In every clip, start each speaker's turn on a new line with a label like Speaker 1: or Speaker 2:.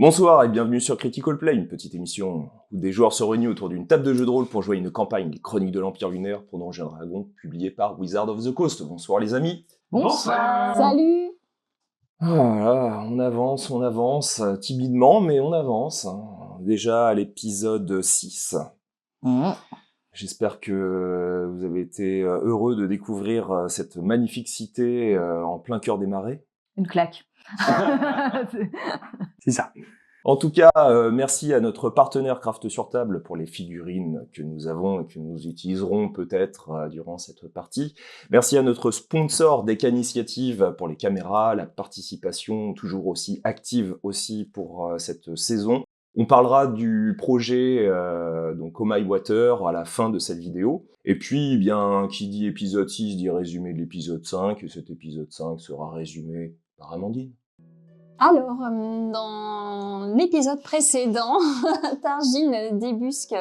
Speaker 1: Bonsoir et bienvenue sur Critical Play, une petite émission où des joueurs se réunissent autour d'une table de jeu de rôle pour jouer une campagne des Chroniques de l'Empire Lunaire pour Donjons et Dragons, publiée par Wizard of the Coast. Bonsoir les amis.
Speaker 2: Bonsoir.
Speaker 3: Salut.
Speaker 1: Voilà, on avance, timidement, mais on avance. Déjà à l'épisode 6. J'espère que vous avez été heureux de découvrir cette magnifique cité en plein cœur des marais.
Speaker 2: Une claque.
Speaker 1: C'est ça. En tout cas, merci à notre partenaire Craft sur Table pour les figurines que nous avons et que nous utiliserons peut-être durant cette partie. Merci à notre sponsor Deck Initiative pour les caméras, la participation toujours aussi active aussi pour cette saison. On parlera du projet donc Oh My Water à la fin de cette vidéo. Et puis, bien, qui dit épisode 6 dit résumé de l'épisode 5, et cet épisode 5 sera résumé par Amandine.
Speaker 3: Alors, dans l'épisode précédent, Targine débusque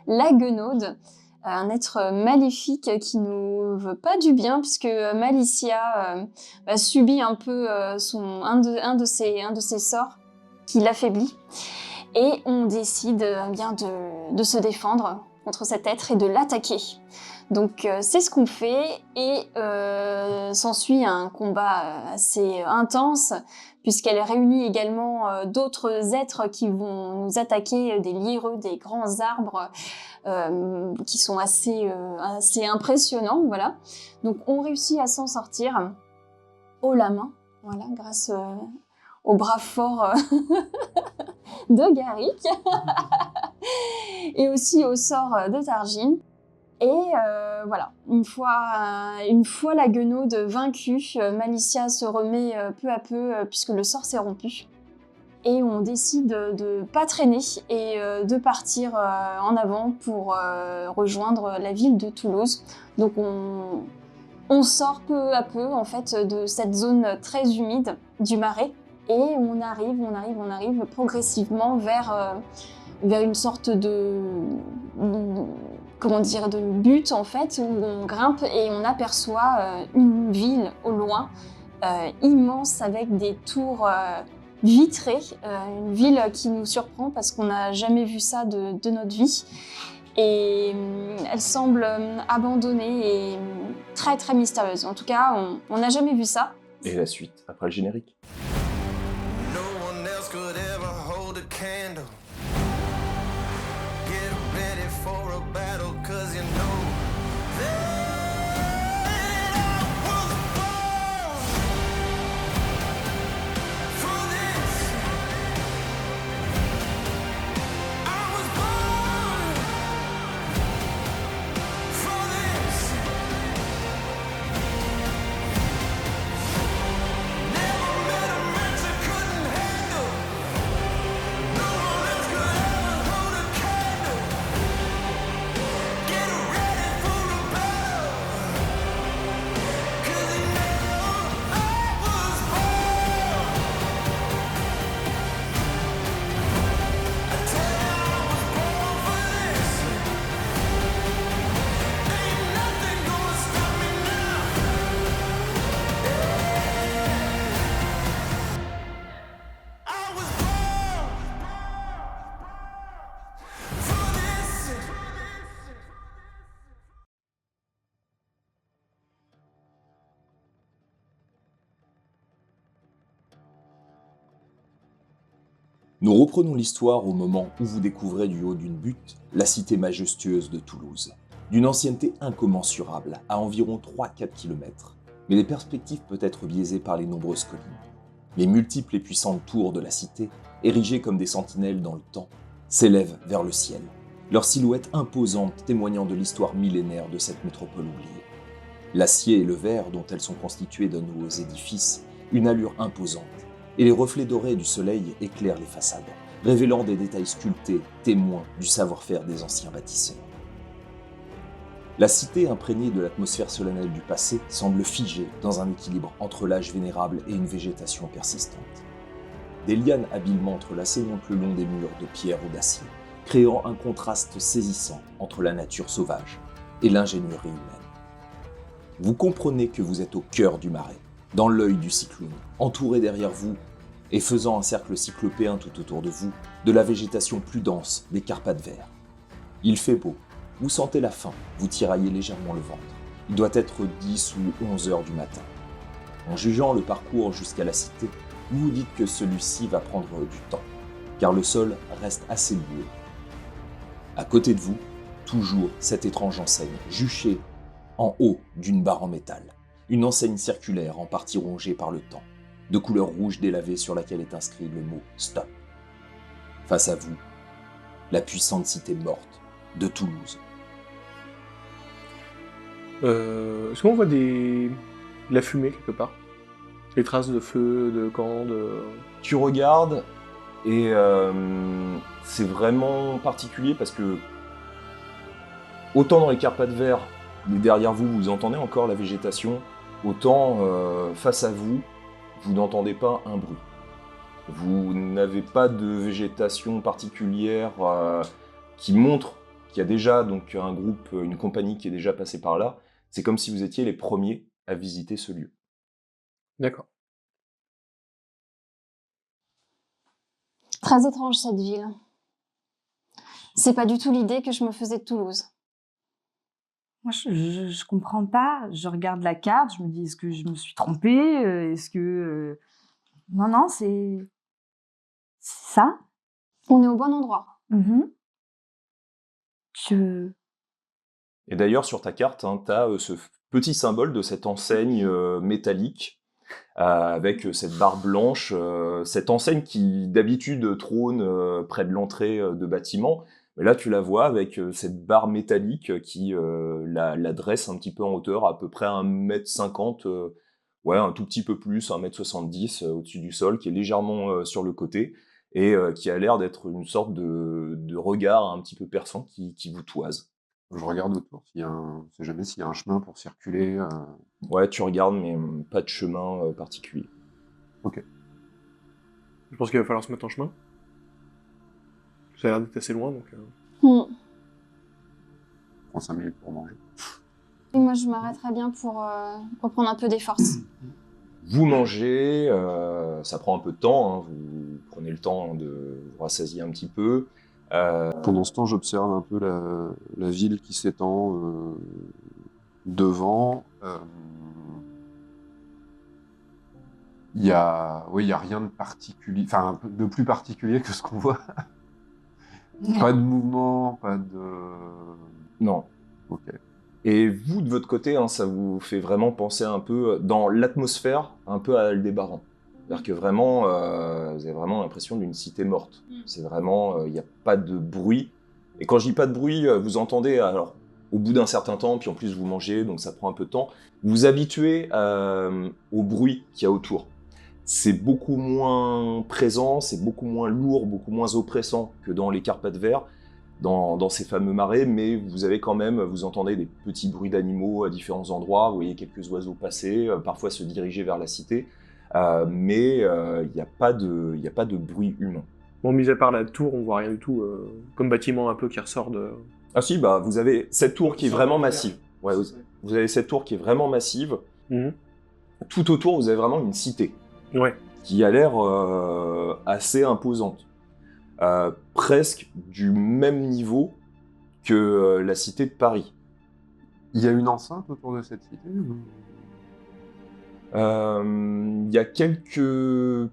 Speaker 3: la Guenaude, un être maléfique qui nous veut pas du bien, puisque Malicia subit un peu un de ses sorts qui l'affaiblit. Et on décide bien de se défendre contre cet être et de l'attaquer. Donc c'est ce qu'on fait et s'ensuit un combat assez intense puisqu'elle réunit également d'autres êtres qui vont nous attaquer, des liereux, des grands arbres qui sont assez impressionnants, voilà. Donc on réussit à s'en sortir haut la main, voilà, grâce au bras fort de Garrick et aussi au sort de Targine. Et voilà, une fois la Guenaude vaincue, Malicia se remet peu à peu puisque le sort s'est rompu. Et on décide de pas traîner et de partir en avant pour rejoindre la ville de Toulouse. Donc on sort peu à peu en fait de cette zone très humide du marais et on arrive progressivement vers une sorte de butte en fait, où on grimpe et on aperçoit une ville au loin, immense avec des tours vitrées, une ville qui nous surprend parce qu'on n'a jamais vu ça de notre vie. Et elle semble abandonnée et très très mystérieuse. En tout cas, on n'a jamais vu ça.
Speaker 1: Et la suite, après le générique. Nous reprenons l'histoire au moment où vous découvrez du haut d'une butte la cité majestueuse de Toulouse, d'une ancienneté incommensurable à environ 3-4 km, mais les perspectives peuvent être biaisées par les nombreuses collines. Les multiples et puissantes tours de la cité, érigées comme des sentinelles dans le temps, s'élèvent vers le ciel, leur silhouette imposante témoignant de l'histoire millénaire de cette métropole oubliée. L'acier et le verre dont elles sont constituées donnent aux édifices une allure imposante, et les reflets dorés du soleil éclairent les façades, révélant des détails sculptés, témoins du savoir-faire des anciens bâtisseurs. La cité imprégnée de l'atmosphère solennelle du passé semble figée dans un équilibre entre l'âge vénérable et une végétation persistante. Des lianes habilement entrelacées montent le long des murs de pierre ou d'acier, créant un contraste saisissant entre la nature sauvage et l'ingénierie humaine. Vous comprenez que vous êtes au cœur du marais, dans l'œil du cyclone, entouré derrière vous et faisant un cercle cyclopéen tout autour de vous, de la végétation plus dense, des Carpates verts. Il fait beau, vous sentez la faim, vous tiraillez légèrement le ventre. Il doit être 10 ou 11 heures du matin. En jugeant le parcours jusqu'à la cité, vous vous dites que celui-ci va prendre du temps, car le sol reste assez boueux. À côté de vous, toujours cette étrange enseigne, juchée en haut d'une barre en métal. Une enseigne circulaire en partie rongée par le temps, de couleur rouge délavée sur laquelle est inscrit le mot « Stop ». Face à vous, la puissante cité morte de Toulouse.
Speaker 2: Est-ce qu'on voit de la fumée quelque part? Les traces de feu, de camp, de...
Speaker 1: Tu regardes et c'est vraiment particulier parce que autant dans les Carpates verts, derrière vous, vous entendez encore la végétation, autant face à vous, vous n'entendez pas un bruit. Vous n'avez pas de végétation particulière qui montre qu'il y a déjà donc, un groupe, une compagnie qui est déjà passée par là. C'est comme si vous étiez les premiers à visiter ce lieu.
Speaker 2: D'accord.
Speaker 3: Très étrange cette ville. C'est pas du tout l'idée que je me faisais de Toulouse.
Speaker 4: Moi, je comprends pas. Je regarde la carte, je me dis, est-ce que je me suis trompée? Est-ce que... Non, non, c'est ça.
Speaker 3: On est au bon endroit.
Speaker 1: Et d'ailleurs, sur ta carte, hein, tu as ce petit symbole de cette enseigne métallique avec cette barre blanche, cette enseigne qui d'habitude trône près de l'entrée de bâtiment. Mais là, tu la vois avec cette barre métallique qui la dresse un petit peu en hauteur, à peu près 1,50 m, ouais, un tout petit peu plus, 1,70 m au-dessus du sol, qui est légèrement sur le côté, et qui a l'air d'être une sorte de regard un petit peu perçant qui vous toise.
Speaker 5: Je regarde autour, on sait jamais s'il y a un chemin pour circuler.
Speaker 1: Ouais, tu regardes, mais pas de chemin particulier.
Speaker 5: Ok.
Speaker 2: Je pense qu'il va falloir se mettre en chemin. Ça a l'air d'être assez loin, donc...
Speaker 5: On prend 5 minutes pour manger.
Speaker 3: Et moi, je m'arrêterais bien pour reprendre un peu des forces.
Speaker 1: Vous mangez, ça prend un peu de temps, hein, vous prenez le temps de vous rassasier un petit peu.
Speaker 5: Pendant ce temps, j'observe un peu la ville qui s'étend devant. Il y a rien de particulier, enfin un peu de plus particulier que ce qu'on voit. Pas de mouvement, pas de...
Speaker 1: Non.
Speaker 5: Ok.
Speaker 1: Et vous, de votre côté, hein, ça vous fait vraiment penser un peu, dans l'atmosphère, un peu à Aldébaran. C'est-à-dire que vraiment, vous avez vraiment l'impression d'une cité morte. C'est vraiment, il n'y a pas de bruit. Et quand je dis pas de bruit, vous entendez, alors, au bout d'un certain temps, puis en plus vous mangez, donc ça prend un peu de temps, vous vous habituez au bruit qu'il y a autour. C'est beaucoup moins présent, c'est beaucoup moins lourd, beaucoup moins oppressant que dans les Carpates verts, dans ces fameux marais, mais vous avez quand même, vous entendez des petits bruits d'animaux à différents endroits, vous voyez quelques oiseaux passer, parfois se diriger vers la cité, mais il n'y a pas de bruit humain.
Speaker 2: Bon, mis à part la tour, on voit rien du tout, comme bâtiment un peu qui ressort de...
Speaker 1: Ah si, bah vous avez cette tour qui est vraiment massive. Ouais, vous avez cette tour qui est vraiment massive. Tout autour, vous avez vraiment une cité.
Speaker 2: Ouais.
Speaker 1: Qui a l'air assez imposante. Presque du même niveau que la cité de Paris.
Speaker 5: Il y a une enceinte autour de cette cité
Speaker 1: Il y a quelques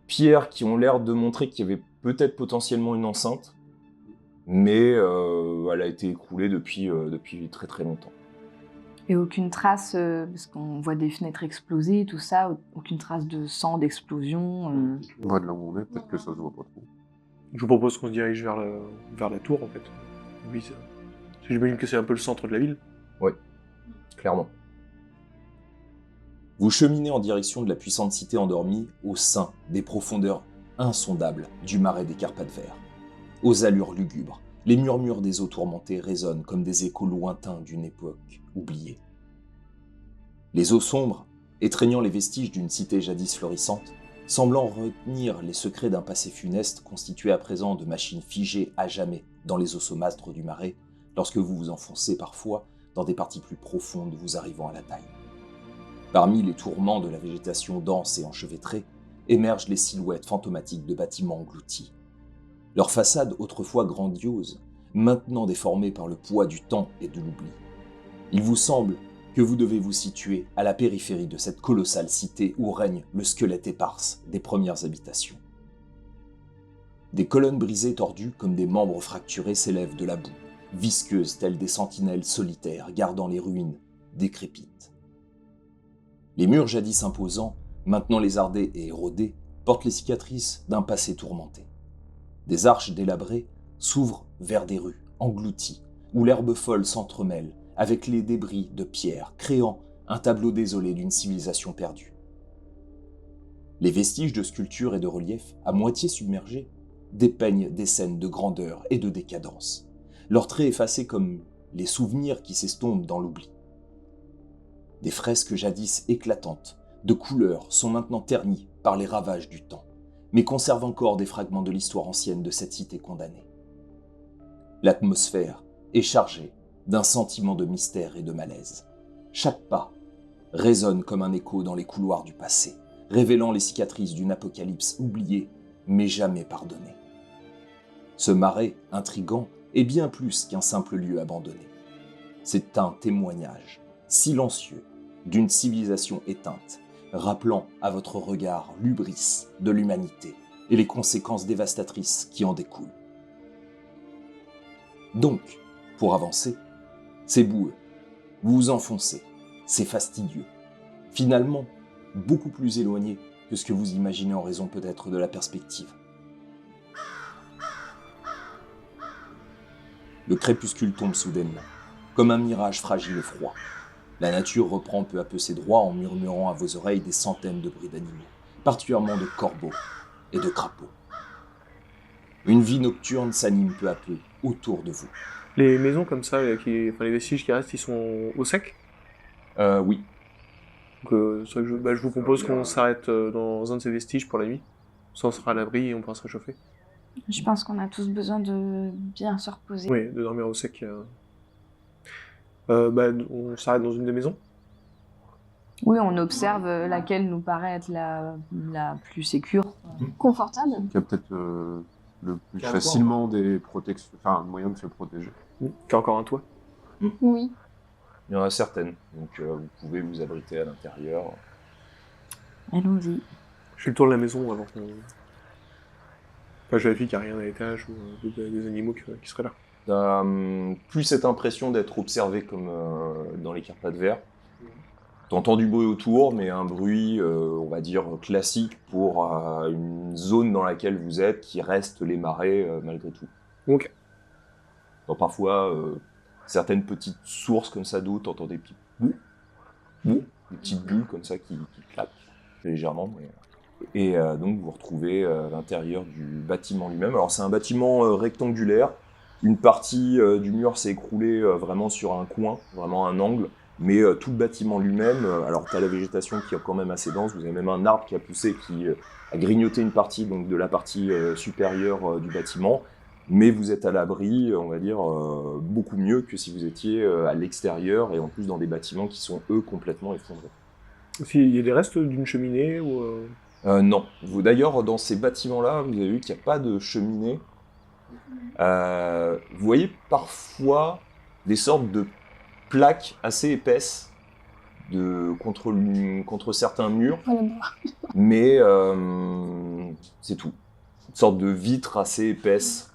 Speaker 1: pierres qui ont l'air de montrer qu'il y avait peut-être potentiellement une enceinte, mais elle a été écroulée depuis très très longtemps.
Speaker 4: Et aucune trace, parce qu'on voit des fenêtres exploser, tout ça, aucune trace de sang, d'explosion.
Speaker 5: Moi, de là où on est, peut-être que ça se voit pas trop.
Speaker 2: Je vous propose qu'on se dirige vers la tour, en fait. Oui, j'imagine que c'est un peu le centre de la ville.
Speaker 1: Oui, clairement. Vous cheminez en direction de la puissante cité endormie au sein des profondeurs insondables du marais des Carpates verts. Aux allures lugubres, les murmures des eaux tourmentées résonnent comme des échos lointains d'une époque oubliée. Les eaux sombres, étreignant les vestiges d'une cité jadis florissante, semblant retenir les secrets d'un passé funeste constitué à présent de machines figées à jamais dans les eaux saumâtres du marais, lorsque vous vous enfoncez parfois dans des parties plus profondes vous arrivant à la taille. Parmi les tourments de la végétation dense et enchevêtrée, émergent les silhouettes fantomatiques de bâtiments engloutis. Leurs façades autrefois grandioses, maintenant déformées par le poids du temps et de l'oubli. Il vous semble que vous devez vous situer à la périphérie de cette colossale cité où règne le squelette éparse des premières habitations. Des colonnes brisées tordues comme des membres fracturés s'élèvent de la boue, visqueuses telles des sentinelles solitaires gardant les ruines décrépites. Les murs jadis imposants, maintenant lézardés et érodés, portent les cicatrices d'un passé tourmenté. Des arches délabrées s'ouvrent vers des rues englouties, où l'herbe folle s'entremêle avec les débris de pierre, créant un tableau désolé d'une civilisation perdue. Les vestiges de sculptures et de reliefs, à moitié submergés, dépeignent des scènes de grandeur et de décadence, leurs traits effacés comme les souvenirs qui s'estompent dans l'oubli. Des fresques jadis éclatantes, de couleurs, sont maintenant ternies par les ravages du temps, mais conservent encore des fragments de l'histoire ancienne de cette cité condamnée. L'atmosphère est chargée d'un sentiment de mystère et de malaise. Chaque pas résonne comme un écho dans les couloirs du passé, révélant les cicatrices d'une apocalypse oubliée, mais jamais pardonnée. Ce marais intrigant est bien plus qu'un simple lieu abandonné. C'est un témoignage silencieux d'une civilisation éteinte, rappelant à votre regard l'hubris de l'humanité et les conséquences dévastatrices qui en découlent. Donc, pour avancer, c'est boueux, vous vous enfoncez, c'est fastidieux. Finalement, beaucoup plus éloigné que ce que vous imaginez en raison peut-être de la perspective. Le crépuscule tombe soudainement, comme un mirage fragile et froid. La nature reprend peu à peu ses droits en murmurant à vos oreilles des centaines de bruits d'animaux, particulièrement de corbeaux et de crapauds. Une vie nocturne s'anime peu à peu autour de vous.
Speaker 2: Les maisons comme ça, les vestiges qui restent, ils sont au sec.
Speaker 1: Oui.
Speaker 2: Donc, c'est vrai que je vous propose qu'on s'arrête dans un de ces vestiges pour la nuit. Ça, on sera à l'abri et on pourra se réchauffer.
Speaker 4: Je pense qu'on a tous besoin de bien se reposer.
Speaker 2: Oui, de dormir au sec. On s'arrête dans une des maisons.
Speaker 4: Oui, on observe laquelle nous paraît être la plus sécure.
Speaker 3: Confortable.
Speaker 5: Il y a peut-être le plus facilement des protections, enfin, un moyen de se protéger.
Speaker 2: Qui a encore un toit.
Speaker 3: Oui.
Speaker 1: Il y en a certaines, donc vous pouvez vous abriter à l'intérieur.
Speaker 4: Allons-y.
Speaker 2: Je fais le tour de la maison avant qu'on... Enfin, je vérifie qu'il n'y a rien à l'étage ou des animaux qui seraient là.
Speaker 1: T'as plus cette impression d'être observé comme dans les Carpates verts. T'entends du bruit autour, mais un bruit, on va dire, classique pour une zone dans laquelle vous êtes, qui reste les marais malgré tout.
Speaker 2: Ok.
Speaker 1: Donc, parfois, certaines petites sources comme ça d'eau, t'entends des petits bouts, des petites bulles comme ça qui claquent légèrement. Et donc vous vous retrouvez à l'intérieur du bâtiment lui-même. Alors c'est un bâtiment rectangulaire. Une partie du mur s'est écroulée vraiment sur un coin, vraiment un angle. Mais tout le bâtiment lui-même, alors tu as la végétation qui est quand même assez dense, vous avez même un arbre qui a poussé, qui a grignoté une partie donc, de la partie supérieure du bâtiment. Mais vous êtes à l'abri, on va dire, beaucoup mieux que si vous étiez à l'extérieur et en plus dans des bâtiments qui sont, eux, complètement effondrés.
Speaker 2: Il y a des restes d'une cheminée ou...
Speaker 1: Non. D'ailleurs, dans ces bâtiments-là, vous avez vu qu'il n'y a pas de cheminée. Vous voyez parfois des sortes de plaques assez épaisses contre certains murs,
Speaker 3: Voilà, bon.
Speaker 1: mais c'est tout. Une sorte de vitre assez épaisse,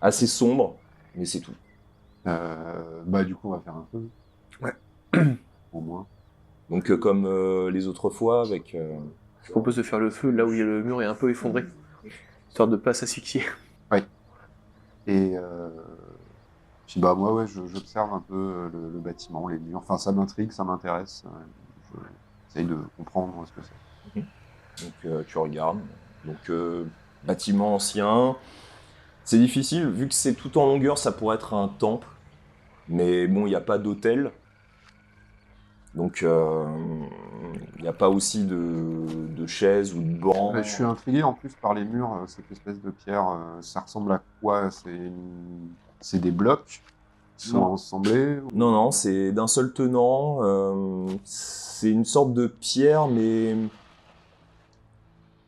Speaker 1: assez sombre, mais c'est tout.
Speaker 5: Du coup, on va faire un feu.
Speaker 2: Ouais.
Speaker 5: Au moins.
Speaker 1: Donc comme les autres fois, avec...
Speaker 2: Je propose de faire le feu là où le mur est un peu effondré, histoire de pas s'asphyxier.
Speaker 5: Et puis moi, ouais, j'observe un peu le bâtiment, les murs. Enfin, ça m'intrigue, ça m'intéresse. J'essaye de comprendre ce que c'est.
Speaker 1: Donc tu regardes. Donc bâtiment ancien. C'est difficile, vu que c'est tout en longueur, ça pourrait être un temple. Mais bon, il n'y a pas d'hôtel. Donc il n'y a pas aussi de chaises ou de bancs.
Speaker 5: Je suis intrigué en plus par les murs, cette espèce de pierre. Ça ressemble à quoi? C'est des blocs qui sont assemblés?
Speaker 1: Non, c'est d'un seul tenant. C'est une sorte de pierre, mais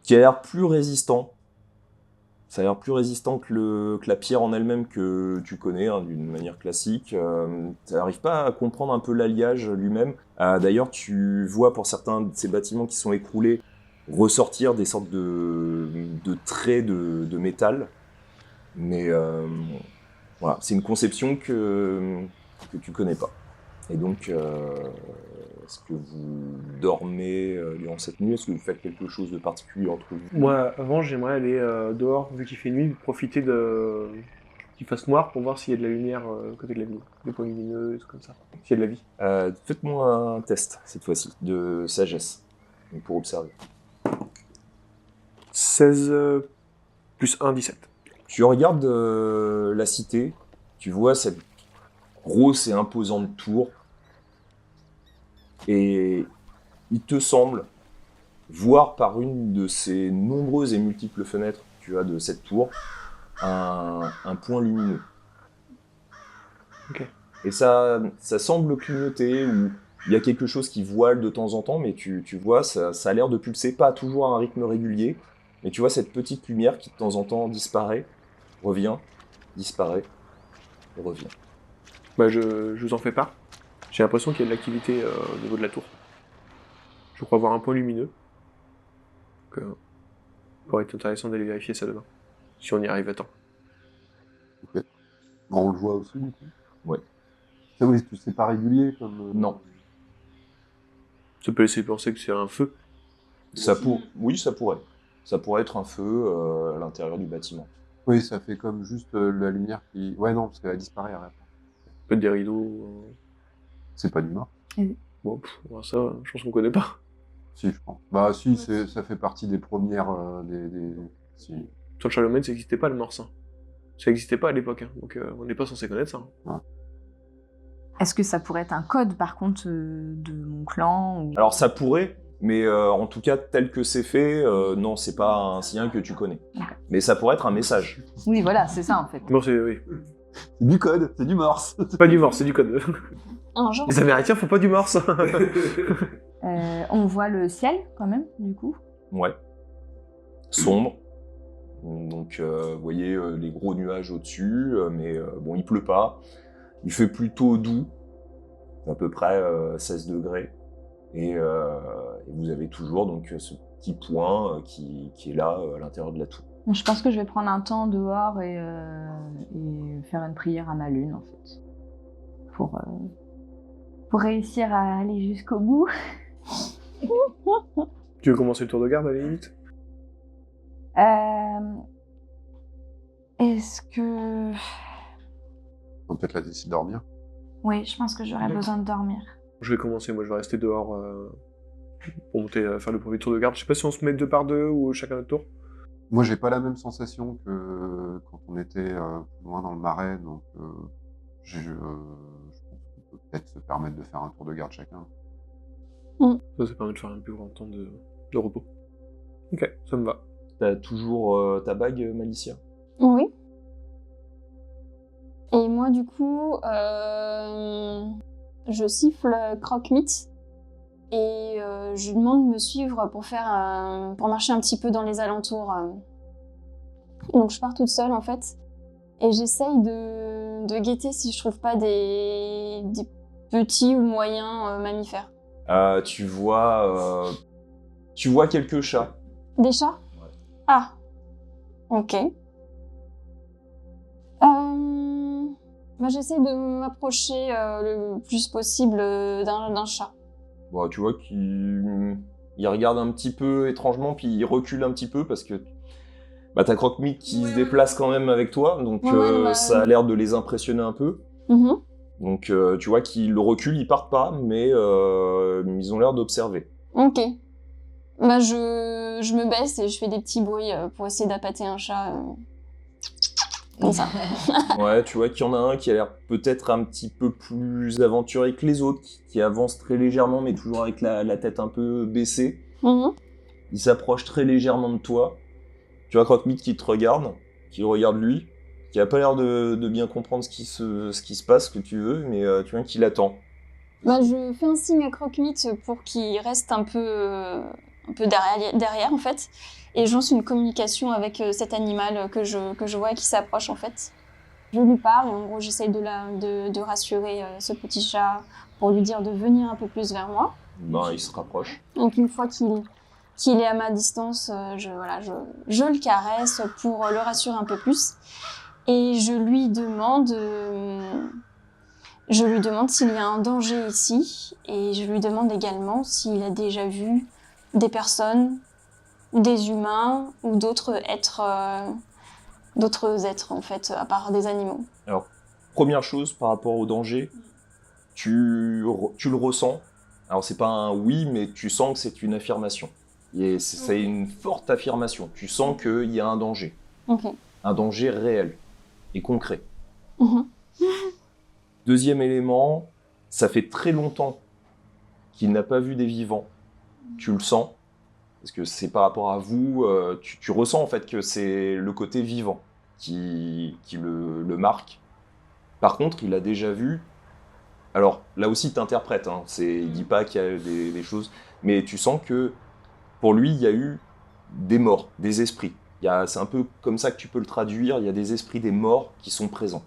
Speaker 1: qui a l'air plus résistant. Ça a l'air plus résistant que la pierre en elle-même que tu connais hein, d'une manière classique. Tu n'arrives pas à comprendre un peu l'alliage lui-même. D'ailleurs, tu vois pour certains de ces bâtiments qui sont écroulés ressortir des sortes de traits de métal. Mais voilà, c'est une conception que tu connais pas. Et donc, est-ce que vous dormez durant cette nuit? Est-ce que vous faites quelque chose de particulier entre vous?
Speaker 2: Moi, avant, j'aimerais aller dehors, vu qu'il fait nuit, profiter qu'il fasse noir pour voir s'il y a de la lumière côté de la ville. Des points lumineux, des trucs comme ça. S'il y a de la vie.
Speaker 1: Faites-moi un test, cette fois-ci, de sagesse, donc pour observer.
Speaker 2: 16 plus 1, 17.
Speaker 1: Tu regardes la cité, tu vois cette grosse et imposante tour, et il te semble voir par une de ces nombreuses et multiples fenêtres que tu as de cette tour un point lumineux.
Speaker 2: Ok.
Speaker 1: Et ça semble clignoter, ou il y a quelque chose qui voile de temps en temps, mais tu vois, ça a l'air de pulser, pas toujours à un rythme régulier, mais tu vois cette petite lumière qui de temps en temps disparaît, revient, disparaît, et revient.
Speaker 2: Bah, je vous en fais part. J'ai l'impression qu'il y a de l'activité au niveau de la tour. Je crois voir un point lumineux. Donc, ça pourrait être intéressant d'aller vérifier ça demain. Si on y arrive à temps.
Speaker 5: Ok. Bon, on le voit aussi, du coup.
Speaker 1: Ouais.
Speaker 5: Ça, oui, c'est pas régulier comme.
Speaker 1: Non.
Speaker 2: Ça peut laisser penser que c'est un feu.
Speaker 1: Oui, ça pourrait. Ça pourrait être un feu à l'intérieur du bâtiment.
Speaker 5: Oui, ça fait comme juste la lumière qui. Ouais, non, parce qu'elle disparaît après.
Speaker 2: Peut-être des rideaux.
Speaker 5: C'est pas du mort.
Speaker 2: Bon, ça, je pense qu'on connaît pas.
Speaker 5: Si, je pense. Bah, si, ça fait partie des premières. Si.
Speaker 2: Sur le Charlemagne, ça n'existait pas le morse. Hein. Ça n'existait pas à l'époque, hein. Donc on n'est pas censé connaître ça. Hein.
Speaker 4: Est-ce que ça pourrait être un code, par contre, de mon clan ou...
Speaker 1: Alors ça pourrait, mais en tout cas, tel que c'est fait, non, c'est pas un signe que tu connais.
Speaker 4: Okay.
Speaker 1: Mais ça pourrait être un message.
Speaker 4: Oui, voilà, c'est ça, en fait.
Speaker 2: Bon, oui.
Speaker 5: C'est du code, c'est du morse.
Speaker 2: C'est pas du morse, c'est du code.
Speaker 3: Un genre.
Speaker 2: Les Américains font pas du morse.
Speaker 4: On voit le ciel, quand même, du coup.
Speaker 1: Ouais. Sombre. Donc, vous voyez les gros nuages au-dessus, mais bon, il pleut pas. Il fait plutôt doux, à peu près 16 degrés. Et vous avez toujours donc ce petit point qui est là à l'intérieur de la tour.
Speaker 4: Je pense que je vais prendre un temps dehors et faire une prière à ma lune, en fait. Pour réussir à aller jusqu'au bout.
Speaker 2: Tu veux commencer le tour de garde à la limite?
Speaker 4: Est-ce que...
Speaker 5: On peut peut-être la laisser dormir.
Speaker 4: Oui, je pense que j'aurais besoin de dormir.
Speaker 2: Je vais commencer, moi je vais rester dehors pour monter, faire le premier tour de garde. Je sais pas si on se met 2 par 2 ou chacun notre tour.
Speaker 5: Moi, j'ai pas la même sensation que quand on était loin dans le marais, donc je pense qu'on peut peut-être se permettre de faire un tour de garde chacun.
Speaker 2: Ça permet de faire un plus grand temps de repos. Ok, ça me va.
Speaker 1: T'as toujours ta bague, Malicia?
Speaker 3: Oui. Et moi, du coup, je siffle Croque-Mythe et je lui demande de me suivre pour marcher un petit peu dans les alentours. Donc je pars toute seule en fait et j'essaye de guetter si je trouve pas des petits ou moyens mammifères.
Speaker 1: Tu vois quelques chats.
Speaker 3: Des chats?
Speaker 1: Ouais.
Speaker 3: Ah, ok. Bah, j'essaie de m'approcher le plus possible d'un chat.
Speaker 1: Bon, tu vois qu'il regarde un petit peu étrangement, puis il recule un petit peu parce que t'as Croque-Mythe qui se déplace quand même avec toi, donc ça a l'air de les impressionner un peu.
Speaker 3: Mm-hmm.
Speaker 1: Donc tu vois qu'ils reculent, ils partent pas, mais ils ont l'air d'observer.
Speaker 3: Ok. Bah, je me baisse et je fais des petits bruits pour essayer d'appâter un chat. Comme ça.
Speaker 1: Ouais, tu vois qu'il y en a un qui a l'air peut-être un petit peu plus aventuré que les autres, qui avance très légèrement, mais toujours avec la tête un peu baissée.
Speaker 3: Mm-hmm.
Speaker 1: Il s'approche très légèrement de toi. Tu vois Croque-Mythe qui te regarde, qui regarde lui, qui a pas l'air de bien comprendre ce qui se passe, ce que tu veux, mais tu vois qu'il attend.
Speaker 3: Bah, je fais un signe à Croque-Mythe pour qu'il reste un peu peu derrière en fait, et je lance une communication avec cet animal que je vois et qui s'approche en fait. Je lui parle, et en gros j'essaye de rassurer ce petit chat pour lui dire de venir un peu plus vers moi.
Speaker 1: Il se rapproche.
Speaker 3: Donc une fois qu'il est à ma distance, je le caresse pour le rassurer un peu plus. Et je lui demande s'il y a un danger ici. Et je lui demande également s'il a déjà vu des personnes, des humains ou d'autres êtres en fait, à part des animaux.
Speaker 1: Alors, première chose par rapport au danger, tu le ressens. Alors, c'est pas un oui, mais tu sens que c'est une affirmation. Et c'est une forte affirmation. Tu sens qu'il y a un danger.
Speaker 3: Ok.
Speaker 1: Un danger réel et concret.
Speaker 3: Mhm.
Speaker 1: Deuxième élément, ça fait très longtemps qu'il n'a pas vu des vivants. Tu le sens. Parce que c'est par rapport à vous, tu ressens en fait que c'est le côté vivant qui le marque. Par contre, il a déjà vu. Alors là aussi, tu interprètes. Hein, il dit pas qu'il y a des choses, mais tu sens que pour lui, il y a eu des morts, des esprits. C'est un peu comme ça que tu peux le traduire. Il y a des esprits des morts qui sont présents.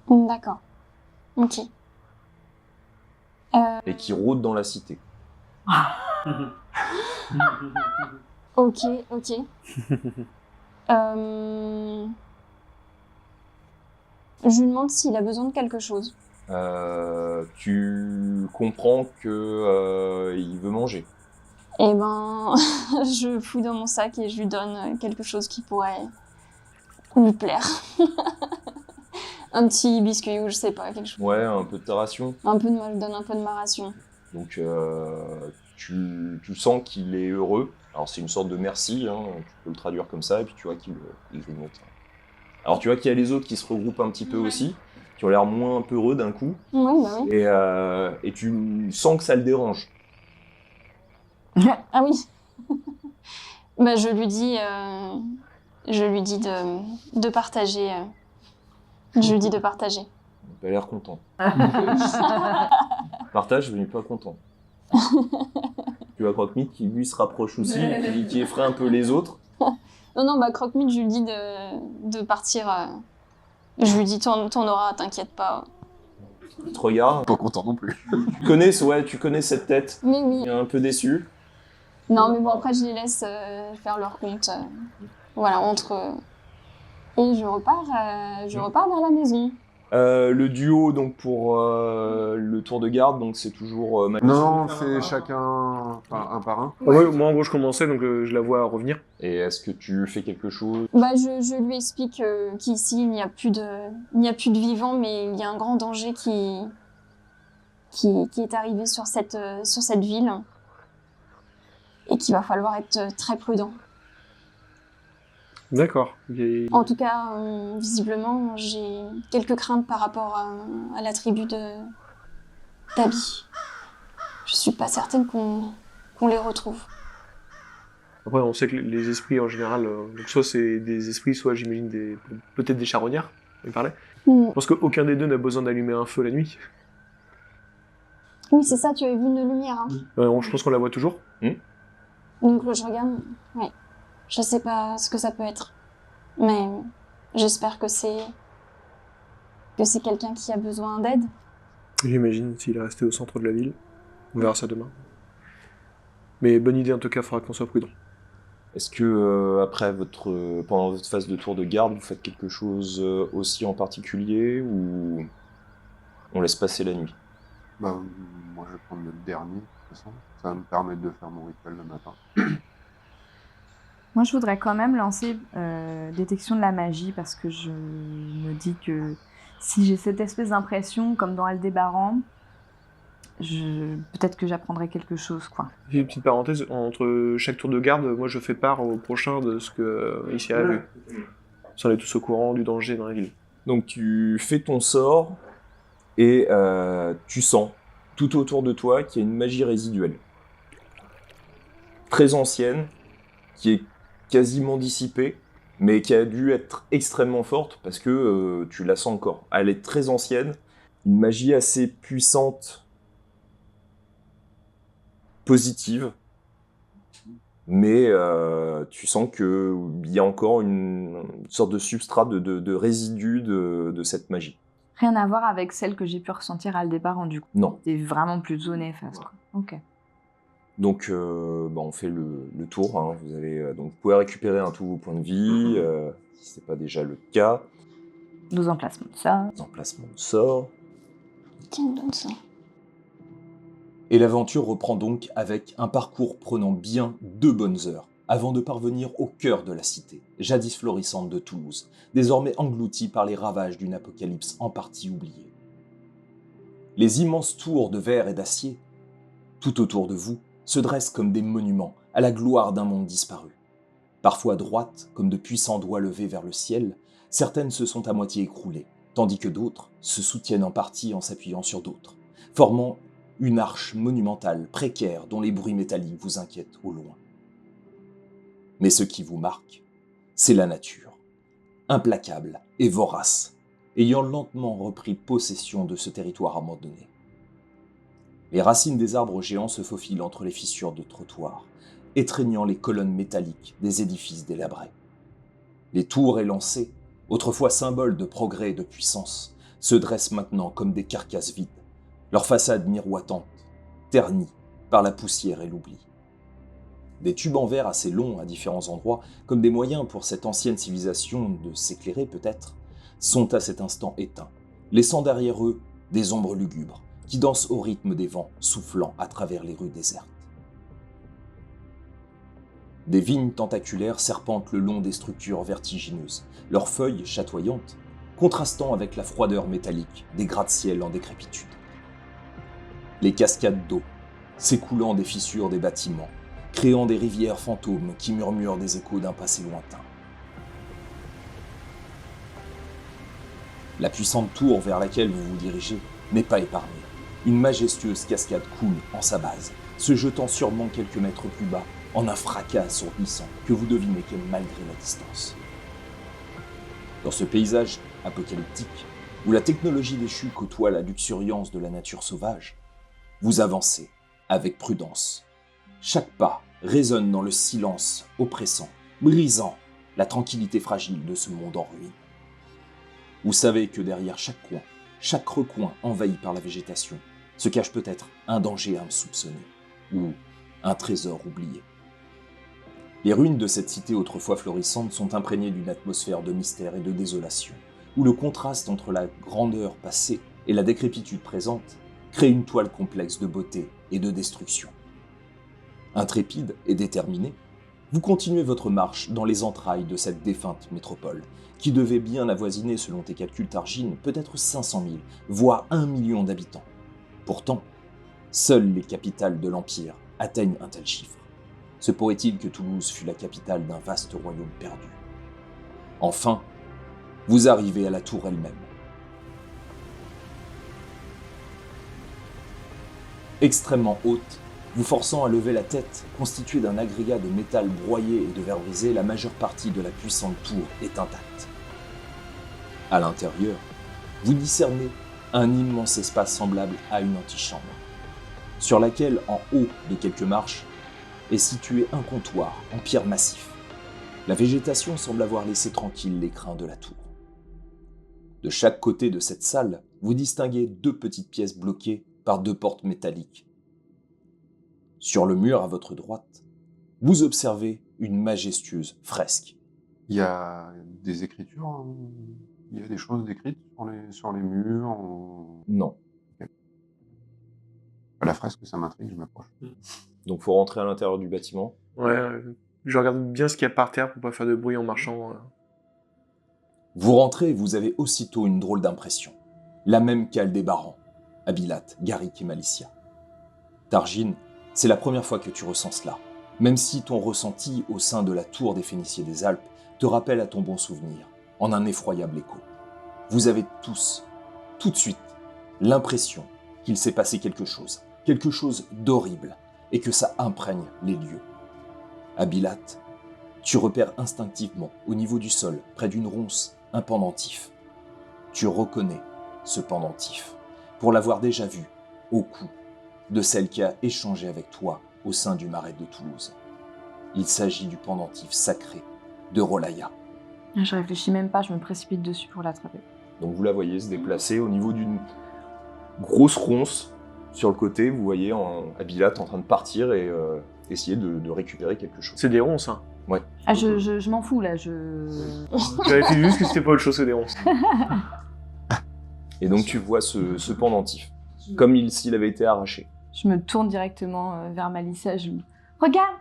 Speaker 3: D'accord. Ok.
Speaker 1: Et qui rôdent dans la cité.
Speaker 3: Ok. Je lui demande s'il a besoin de quelque chose.
Speaker 1: Tu comprends que il veut manger.
Speaker 3: Eh ben, je fouille dans mon sac et je lui donne quelque chose qui pourrait lui plaire. Un petit biscuit ou je sais pas, quelque chose.
Speaker 1: Ouais, un peu de ta ration.
Speaker 3: Je donne un peu de ma ration.
Speaker 1: Donc tu sens qu'il est heureux. Alors c'est une sorte de merci, hein, tu peux le traduire comme ça, et puis tu vois qu'il grignote. Alors tu vois qu'il y a les autres qui se regroupent un petit peu aussi, qui ont l'air moins peureux d'un coup,
Speaker 3: Oui, bah oui.
Speaker 1: et tu sens que ça le dérange.
Speaker 3: Ah oui. Bah je lui dis de partager. Je lui dis de partager.
Speaker 1: Il a l'air content. Partage, mais il n'est pas content. Tu vois Croque-Mite qui lui se rapproche aussi, qui effraie un peu les autres.
Speaker 3: Non, bah Croque-Mite, je lui dis de partir. Je lui dis t'en auras, t'inquiète pas.
Speaker 1: Il te regarde.
Speaker 5: Pas content non plus.
Speaker 1: Tu connais cette tête.
Speaker 3: Mais oui.
Speaker 1: Il est un peu déçu.
Speaker 3: Non, mais bon, après, je les laisse faire leur compte. Voilà, entre eux. Et je repars vers la maison.
Speaker 1: Le duo, donc pour le tour de garde, donc c'est toujours
Speaker 5: Non, on fait chacun un par un.
Speaker 2: Ouais, moi en gros je commençais donc je la vois revenir.
Speaker 1: Et est-ce que tu fais quelque chose?
Speaker 3: Bah, je lui explique qu'ici, il n'y a plus de vivants, mais il y a un grand danger qui est arrivé sur cette ville. Et qu'il va falloir être très prudent.
Speaker 2: D'accord.
Speaker 3: En tout cas, visiblement, j'ai quelques craintes par rapport à la tribu d'Abby. Je suis pas certaine qu'on les retrouve.
Speaker 2: Après, on sait que les esprits en général, donc soit c'est des esprits, soit j'imagine peut-être des charognards, il parlait. Je pense qu'aucun des deux n'a besoin d'allumer un feu la nuit.
Speaker 3: Oui, c'est ça, tu avais vu une lumière. Hein.
Speaker 2: Je pense qu'on la voit toujours.
Speaker 3: Donc je regarde, ouais. Je sais pas ce que ça peut être, mais j'espère que c'est quelqu'un qui a besoin d'aide.
Speaker 2: J'imagine, s'il est resté au centre de la ville. On verra ça demain. Mais bonne idée en tout cas, il faudra qu'on soit prudent.
Speaker 1: Est-ce que après pendant votre phase de tour de garde, vous faites quelque chose aussi en particulier ou on laisse passer la nuit?
Speaker 5: Bah, moi je vais prendre le dernier, de toute façon. Ça va me permettre de faire mon rituel le matin.
Speaker 4: Moi, je voudrais quand même lancer détection de la magie parce que je me dis que si j'ai cette espèce d'impression, comme dans Aldébaran, peut-être que j'apprendrai quelque chose, quoi.
Speaker 2: J'ai une petite parenthèse, entre chaque tour de garde, moi je fais part au prochain de ce que ici a vu. Ça, on est tous au courant du danger dans la ville.
Speaker 1: Donc tu fais ton sort et tu sens tout autour de toi qu'il y a une magie résiduelle. Très ancienne, qui est quasiment dissipée, mais qui a dû être extrêmement forte parce que tu la sens encore. Elle est très ancienne, une magie assez puissante, positive, Mais tu sens qu'il y a encore une sorte de substrat de résidu de cette magie.
Speaker 4: Rien à voir avec celle que j'ai pu ressentir à le départ, du coup.
Speaker 1: Non.
Speaker 4: C'était vraiment plutôt néfaste, quoi. Ok.
Speaker 1: Donc, on fait le tour. Hein. Vous pouvez récupérer tous vos points de vie, si ce n'est pas déjà le cas.
Speaker 4: Nos emplacements de ça.
Speaker 1: Emplacement de sort.
Speaker 3: Qui me donne ça?
Speaker 1: Et l'aventure reprend donc avec un parcours prenant bien 2 bonnes heures, avant de parvenir au cœur de la cité, jadis florissante de Toulouse, désormais engloutie par les ravages d'une apocalypse en partie oubliée. Les immenses tours de verre et d'acier, tout autour de vous, se dressent comme des monuments à la gloire d'un monde disparu. Parfois droites, comme de puissants doigts levés vers le ciel, certaines se sont à moitié écroulées, tandis que d'autres se soutiennent en partie en s'appuyant sur d'autres, formant une arche monumentale, précaire, dont les bruits métalliques vous inquiètent au loin. Mais ce qui vous marque, c'est la nature, implacable et vorace, ayant lentement repris possession de ce territoire abandonné. Les racines des arbres géants se faufilent entre les fissures de trottoirs, étreignant les colonnes métalliques des édifices délabrés. Les tours élancées, autrefois symboles de progrès et de puissance, se dressent maintenant comme des carcasses vides, leurs façades miroitantes, ternies par la poussière et l'oubli. Des tubes en verre assez longs à différents endroits, comme des moyens pour cette ancienne civilisation de s'éclairer peut-être, sont à cet instant éteints, laissant derrière eux des ombres lugubres qui dansent au rythme des vents soufflant à travers les rues désertes. Des vignes tentaculaires serpentent le long des structures vertigineuses, leurs feuilles chatoyantes contrastant avec la froideur métallique des gratte-ciel en décrépitude. Les cascades d'eau, s'écoulant des fissures des bâtiments, créant des rivières fantômes qui murmurent des échos d'un passé lointain. La puissante tour vers laquelle vous vous dirigez n'est pas épargnée. Une majestueuse cascade coule en sa base, se jetant sûrement quelques mètres plus bas, en un fracas assourdissant que vous devinez malgré la distance. Dans ce paysage apocalyptique, où la technologie déchue côtoie la luxuriance de la nature sauvage, vous avancez avec prudence. Chaque pas résonne dans le silence oppressant, brisant la tranquillité fragile de ce monde en ruine. Vous savez que derrière chaque coin, chaque recoin envahi par la végétation, se cache peut-être un danger insoupçonné, ou un trésor oublié. Les ruines de cette cité autrefois florissante sont imprégnées d'une atmosphère de mystère et de désolation, où le contraste entre la grandeur passée et la décrépitude présente crée une toile complexe de beauté et de destruction. Intrépide et déterminé, vous continuez votre marche dans les entrailles de cette défunte métropole, qui devait bien avoisiner, selon tes calculs Targine, peut-être 500 000, voire 1 million d'habitants. Pourtant, seules les capitales de l'Empire atteignent un tel chiffre. Se pourrait-il que Toulouse fût la capitale d'un vaste royaume perdu? Enfin, vous arrivez à la tour elle-même. Extrêmement haute, vous forçant à lever la tête, constituée d'un agrégat de métal broyé et de verre brisé, la majeure partie de la puissante tour est intacte. À l'intérieur, vous discernez un immense espace semblable à une antichambre, sur laquelle, en haut de quelques marches, est situé un comptoir en pierre massif. La végétation semble avoir laissé tranquille les crins de la tour. De chaque côté de cette salle, vous distinguez 2 petites pièces bloquées par 2 portes métalliques. Sur le mur à votre droite, vous observez une majestueuse fresque.
Speaker 5: Il y a des écritures, il y a des choses écrites sur les murs.
Speaker 1: Non.
Speaker 5: La fresque, ça m'intrigue, je m'approche.
Speaker 1: Donc faut rentrer à l'intérieur du bâtiment.
Speaker 2: Ouais, je regarde bien ce qu'il y a par terre pour pas faire de bruit en marchant.
Speaker 1: Vous rentrez et vous avez aussitôt une drôle d'impression. La même qu'Aldébaran, Abilat, Garrick et Malicia. Targine, c'est la première fois que tu ressens cela, même si ton ressenti au sein de la tour des Phéniciers des Alpes te rappelle à ton bon souvenir, en un effroyable écho. Vous avez tous, tout de suite, l'impression qu'il s'est passé quelque chose d'horrible, et que ça imprègne les lieux. Abilat, tu repères instinctivement, au niveau du sol, près d'une ronce, un pendentif. Tu reconnais ce pendentif, pour l'avoir déjà vu, au cou de celle qui a échangé avec toi au sein du marais de Toulouse. Il s'agit du pendentif sacré de Rolaya.
Speaker 4: Je réfléchis même pas, je me précipite dessus pour l'attraper.
Speaker 1: Donc vous la voyez se déplacer au niveau d'une grosse ronce sur le côté. Vous voyez Abilat en train de partir et essayer de récupérer quelque chose.
Speaker 2: C'est des ronces, hein.
Speaker 1: Ouais.
Speaker 4: Ah, je m'en fous là,
Speaker 2: J'avais fait juste que c'était pas autre chose que des ronces.
Speaker 1: Et donc tu vois ce pendentif, comme s'il avait été arraché.
Speaker 4: Je me tourne directement vers Malissa. Regarde,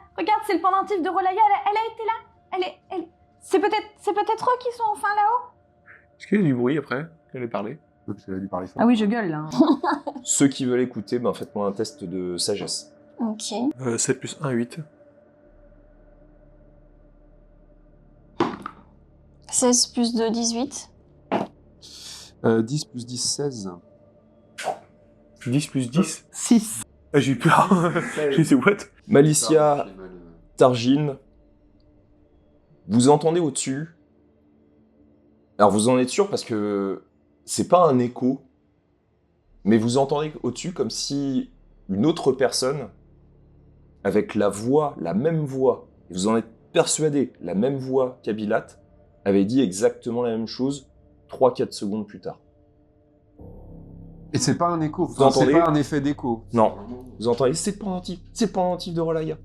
Speaker 4: c'est le pendentif de Rolaya. Elle a été là. C'est peut-être eux qui sont enfin là-haut.
Speaker 2: Est-ce qu'il y a du bruit après qu'elle ait parlé?
Speaker 5: Oui, parce qu'elle a dû parler fort.
Speaker 4: Ah oui, je gueule là.
Speaker 1: Ceux qui veulent écouter, faites-moi un test de sagesse.
Speaker 3: Ok.
Speaker 2: 7 plus 1, 8.
Speaker 3: 16 plus 2, 18.
Speaker 5: 10 plus 10, 16.
Speaker 2: 10 plus 10.
Speaker 4: 6.
Speaker 2: Ah, j'ai eu peur. J'ai dit, what?
Speaker 1: Malicia, Targine, vous entendez au-dessus. Alors vous en êtes sûr parce que c'est pas un écho, mais vous entendez au-dessus comme si une autre personne, avec la même voix, et vous en êtes persuadé, la même voix qu'Abilat, avait dit exactement la même chose 3-4 secondes plus tard.
Speaker 5: Et c'est pas un écho,
Speaker 1: Vous entendez
Speaker 5: c'est pas un effet d'écho.
Speaker 1: Non. Vous entendez, c'est le pendentif de Rolaya.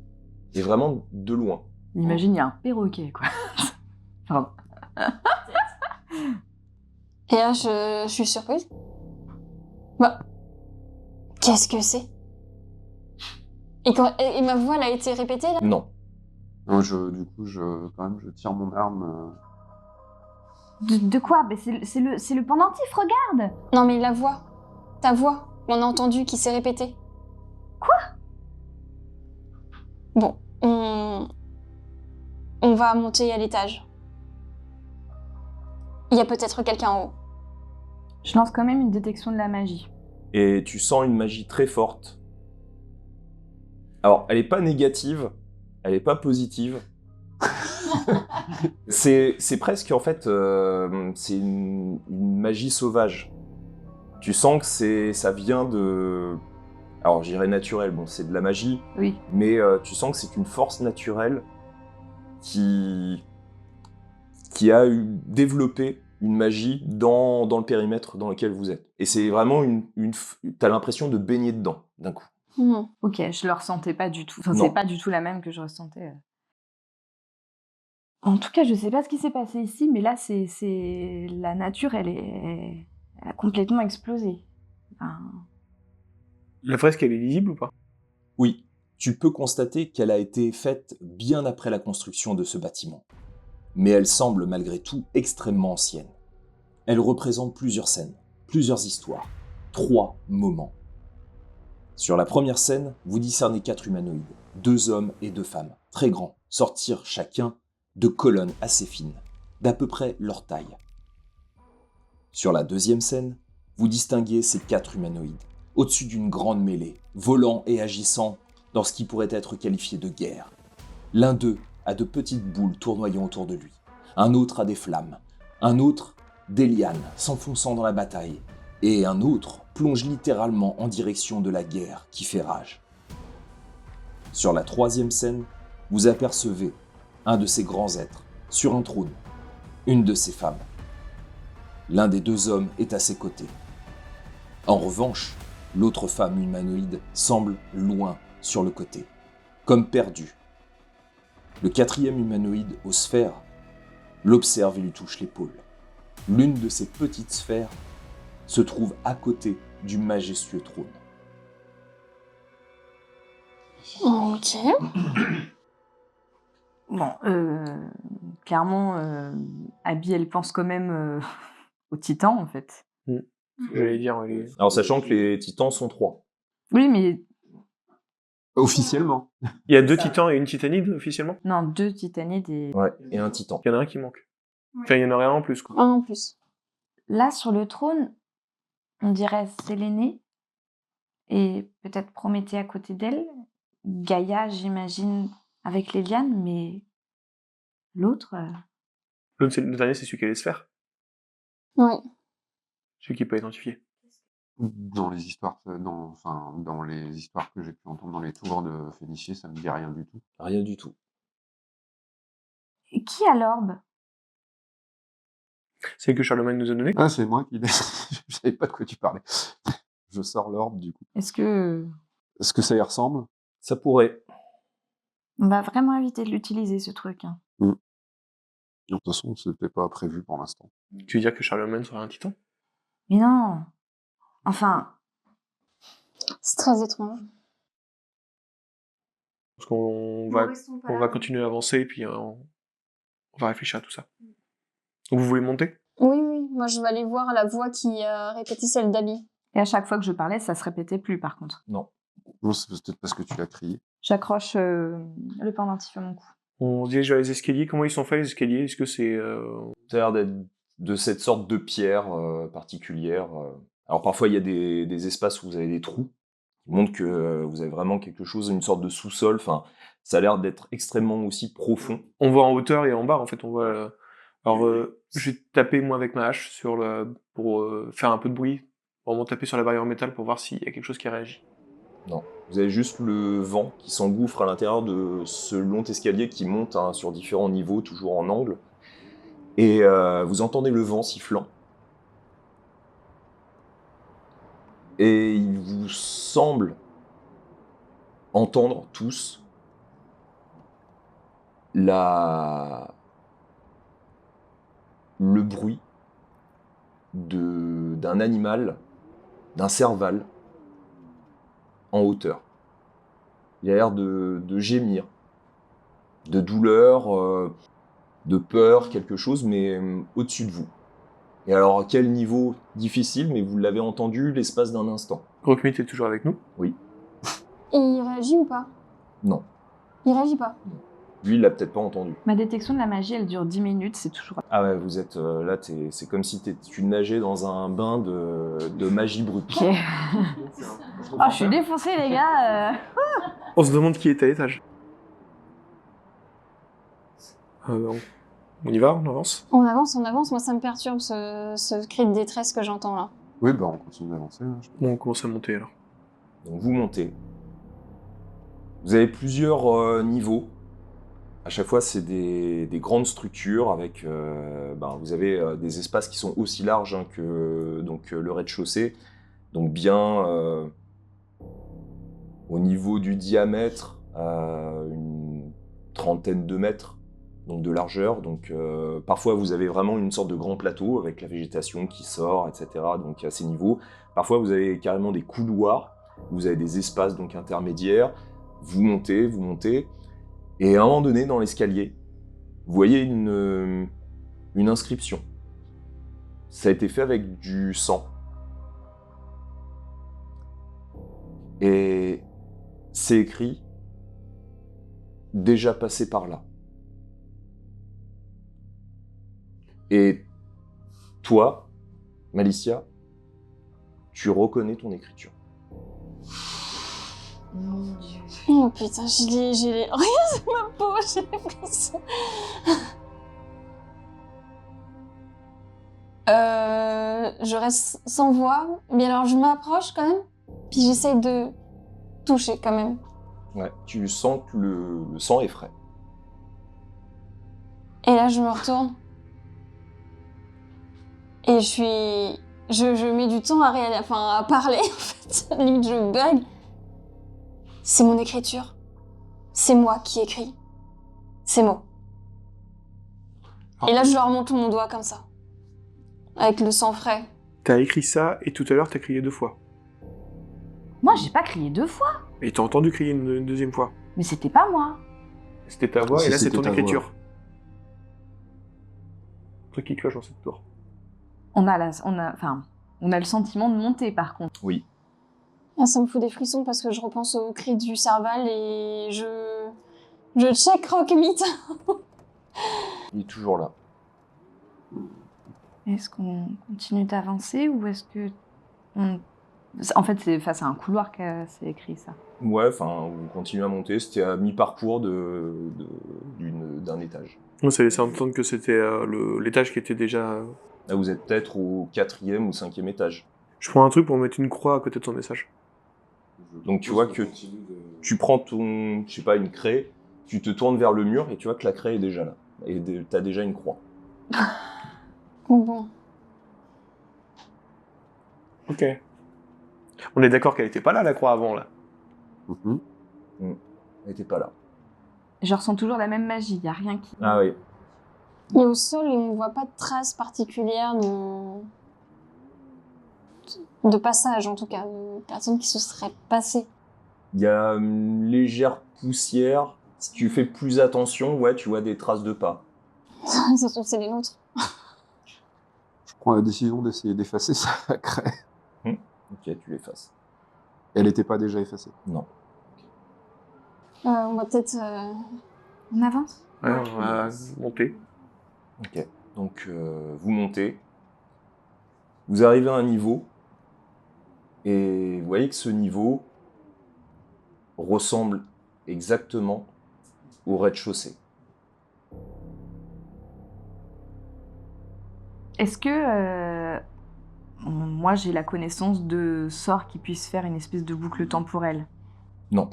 Speaker 1: Et vraiment de loin.
Speaker 4: Imagine, il y a un perroquet, quoi. Pardon.
Speaker 3: Et là, je suis surprise. Bah, qu'est-ce que c'est? Et ma voix, elle a été répétée, là?
Speaker 1: Non.
Speaker 5: Non, du coup, je tire mon arme.
Speaker 4: De quoi? C'est le pendentif, regarde.
Speaker 3: Non, mais la voix. Ta voix. On a entendu qui s'est répétée.
Speaker 4: Quoi?
Speaker 3: Bon, on va monter à l'étage. Il y a peut-être quelqu'un en haut.
Speaker 4: Je lance quand même une détection de la magie.
Speaker 1: Et tu sens une magie très forte. Alors, elle n'est pas négative, elle n'est pas positive. c'est presque, en fait, c'est une magie sauvage. Tu sens que ça vient de... Alors, je dirais naturel, bon, c'est de la magie,
Speaker 4: Oui.
Speaker 1: mais tu sens que c'est une force naturelle qui a développé une magie dans le périmètre dans lequel vous êtes. Et c'est vraiment t'as l'impression de baigner dedans, d'un coup.
Speaker 4: Ok, je le ressentais pas du tout. Enfin,
Speaker 1: Non.
Speaker 4: c'est pas du tout la même que je ressentais. En tout cas, je sais pas ce qui s'est passé ici, mais là, c'est la nature, elle a complètement explosé. Enfin,
Speaker 2: La fresque, elle est lisible ou pas?
Speaker 1: Oui, tu peux constater qu'elle a été faite bien après la construction de ce bâtiment. Mais elle semble malgré tout extrêmement ancienne. Elle représente plusieurs scènes, plusieurs histoires, 3 moments. Sur la première scène, vous discernez 4 humanoïdes, 2 hommes et 2 femmes, très grands, sortir chacun de colonnes assez fines, d'à peu près leur taille. Sur la deuxième scène, vous distinguez ces 4 humanoïdes, au-dessus d'une grande mêlée, volant et agissant dans ce qui pourrait être qualifié de guerre. L'un d'eux a de petites boules tournoyant autour de lui, un autre a des flammes, un autre des lianes s'enfonçant dans la bataille, et un autre plonge littéralement en direction de la guerre qui fait rage. Sur la troisième scène, vous apercevez un de ces grands êtres sur un trône, une de ces femmes. L'un des 2 hommes est à ses côtés. En revanche, l'autre femme humanoïde semble loin sur le côté, comme perdue. Le 4e humanoïde aux sphères l'observe et lui touche l'épaule. L'une de ces petites sphères se trouve à côté du majestueux trône.
Speaker 3: Ok.
Speaker 4: bon, clairement, Abby, elle pense quand même au titan, en fait.
Speaker 2: J'allais dire,
Speaker 1: Alors sachant que les titans sont 3.
Speaker 4: Oui, mais
Speaker 5: Officiellement.
Speaker 2: il y a 2 titans et une titanide, officiellement?
Speaker 4: non, 2 titanides et...
Speaker 1: Ouais, et un titan.
Speaker 2: Il y en a un qui manque. Enfin, il y en aurait un en plus, quoi.
Speaker 3: Un en plus.
Speaker 4: Là, sur le trône, on dirait Séléné et peut-être Prométhée à côté d'elle. Gaïa, j'imagine, avec les lianes, mais l'autre...
Speaker 2: Le dernier, c'est celui qui a les sphères.
Speaker 3: Oui.
Speaker 2: Celui qui n'est pas identifié.
Speaker 5: Dans les histoires, dans les histoires que j'ai pu entendre dans les tours de Fénicier, ça me dit rien du tout.
Speaker 1: Rien du tout.
Speaker 4: Et qui a l'orbe?
Speaker 2: Celle que Charlemagne nous a donnée.
Speaker 5: Ah, c'est moi qui l'ai. Je savais pas de quoi tu parlais. Je sors l'orbe, du coup.
Speaker 4: Est-ce que
Speaker 5: Est-ce que ça y ressemble?
Speaker 1: Ça pourrait.
Speaker 4: on va vraiment éviter de l'utiliser, ce truc, hein?
Speaker 5: De toute façon, c'était pas prévu pour l'instant.
Speaker 2: Tu veux dire que Charlemagne serait un titan?
Speaker 4: Mais non. Enfin,
Speaker 3: C'est très étrange.
Speaker 2: Parce qu'on va continuer à avancer et puis on va réfléchir à tout ça. Donc vous voulez monter?
Speaker 3: Oui, oui, moi je vais aller voir la voix qui a répété celle d'Abby.
Speaker 4: et à chaque fois que je parlais, ça se répétait plus, par contre.
Speaker 5: Non, c'est peut-être parce que tu l'as crié.
Speaker 4: J'accroche le pendentif à mon cou.
Speaker 2: On se dirige vers les escaliers. Comment ils sont faits les escaliers? Est-ce que c'est...
Speaker 1: Ça a l'air d'être de cette sorte de pierre particulière. Alors parfois il y a des espaces où vous avez des trous qui montrent que vous avez vraiment quelque chose, une sorte de sous-sol. Enfin, ça a l'air d'être extrêmement aussi profond.
Speaker 2: On voit en hauteur et en bas, en fait, on voit... Alors, je vais taper, moi, avec ma hache, pour faire un peu de bruit. Vraiment taper sur la barrière en métal pour voir s'il y a quelque chose qui réagit.
Speaker 1: Non, vous avez juste le vent qui s'engouffre à l'intérieur de ce long escalier qui monte sur différents niveaux, toujours en angle. Et vous entendez le vent sifflant. Et il vous semble entendre tous le bruit d'un animal, d'un serval, en hauteur. Il a l'air de gémir, de douleur, de peur, quelque chose, mais au-dessus de vous. Et alors, à quel niveau? Difficile, mais vous l'avez entendu l'espace d'un instant.
Speaker 2: Rockmit est toujours avec nous?
Speaker 1: Oui.
Speaker 3: Et il réagit ou pas?
Speaker 1: Non.
Speaker 3: Il réagit pas.
Speaker 1: Lui, il l'a peut-être pas entendu.
Speaker 4: Ma détection de la magie, elle dure 10 minutes, c'est toujours...
Speaker 1: Ah ouais, vous êtes là, c'est comme si tu nageais dans un bain de magie brute.
Speaker 4: Ok. Oh, je suis défoncée, les gars.
Speaker 2: On se demande qui est à l'étage. On y va? On avance?
Speaker 3: On avance, on avance. Moi, ça me perturbe ce cri de détresse que j'entends là.
Speaker 5: Oui, bah on continue d'avancer. Hein,
Speaker 2: Bon, on commence à monter, alors.
Speaker 1: Donc vous montez. Vous avez plusieurs niveaux. À chaque fois, c'est des grandes structures avec. Vous avez des espaces qui sont aussi larges que donc, le rez-de-chaussée. Donc bien au niveau du diamètre, une trentaine de mètres donc de largeur. Donc parfois, vous avez vraiment une sorte de grand plateau avec la végétation qui sort, etc. Donc à ces niveaux. Parfois, vous avez carrément des couloirs. Vous avez des espaces donc intermédiaires. Vous montez. Et à un moment donné, dans l'escalier, vous voyez une inscription. Ça a été fait avec du sang. Et c'est écrit « Déjà passé par là ». Et toi, Malicia, tu reconnais ton écriture.
Speaker 4: Mon Dieu.
Speaker 3: Oh putain, j'ai les... Regarde ma peau, j'ai l'impression. Je reste sans voix, mais alors je m'approche quand même, puis j'essaye de toucher quand même.
Speaker 1: Ouais, tu sens que le sang est frais.
Speaker 3: Et là, je me retourne. Et je mets du temps à parler, en fait. Limite, je bug. C'est mon écriture. C'est moi qui écris. Ces mots.
Speaker 2: Ah.
Speaker 3: Et là, je leur montre mon doigt comme ça. Avec le sang frais.
Speaker 2: T'as écrit ça et tout à l'heure t'as crié 2 fois.
Speaker 4: Moi, j'ai pas crié 2 fois.
Speaker 2: Et t'as entendu crier une deuxième fois.
Speaker 4: Mais c'était pas moi.
Speaker 2: C'était ta voix
Speaker 5: Si,
Speaker 2: et là c'est
Speaker 5: c'était
Speaker 2: ton
Speaker 5: ta
Speaker 2: écriture.
Speaker 5: voix.
Speaker 2: Un truc qui cloche dans cette tour.
Speaker 4: On a le sentiment de monter, par contre.
Speaker 1: Oui.
Speaker 3: Ah, ça me fout des frissons parce que je repense au cri du serval et je check Rockmit.
Speaker 1: Il est toujours là.
Speaker 4: Est-ce qu'on continue d'avancer ou est-ce que... En fait, c'est face à un couloir que c'est écrit, ça.
Speaker 1: Ouais, enfin, vous continuez à monter. C'était à mi-parcours d'un étage.
Speaker 2: Moi ça laissait entendre que c'était l'étage qui était déjà...
Speaker 1: Là, vous êtes peut-être au 4e ou 5e étage.
Speaker 2: Je prends un truc pour mettre une croix à côté de ton message.
Speaker 1: Donc tu vois que tu prends une craie, tu te tournes vers le mur et tu vois que la craie est déjà là. Et t'as déjà une croix.
Speaker 3: Bon.
Speaker 2: Ok. On est d'accord qu'elle était pas là, la croix, avant, là.
Speaker 5: Mhm.
Speaker 1: Elle était pas là.
Speaker 4: Je ressens toujours la même magie, il y a rien qui...
Speaker 1: Ah oui.
Speaker 3: Et au sol, on ne voit pas de traces particulières de passage, en tout cas, de personnes qui se seraient passées.
Speaker 1: Il y a une légère poussière. Si tu fais plus attention, ouais, tu vois des traces de pas.
Speaker 3: Ça se trouve, c'est les nôtres.
Speaker 5: Je prends la décision d'essayer d'effacer sa craie.
Speaker 1: Ok, tu l'effaces.
Speaker 5: Elle n'était pas déjà effacée.
Speaker 1: Non.
Speaker 3: On va peut-être...
Speaker 4: On avance?
Speaker 2: Ouais, on va monter.
Speaker 1: Ok. Donc, vous montez. Vous arrivez à un niveau. Et vous voyez que ce niveau ressemble exactement au rez-de-chaussée.
Speaker 4: Est-ce que moi j'ai la connaissance de sorts qui puissent faire une espèce de boucle temporelle?
Speaker 1: Non.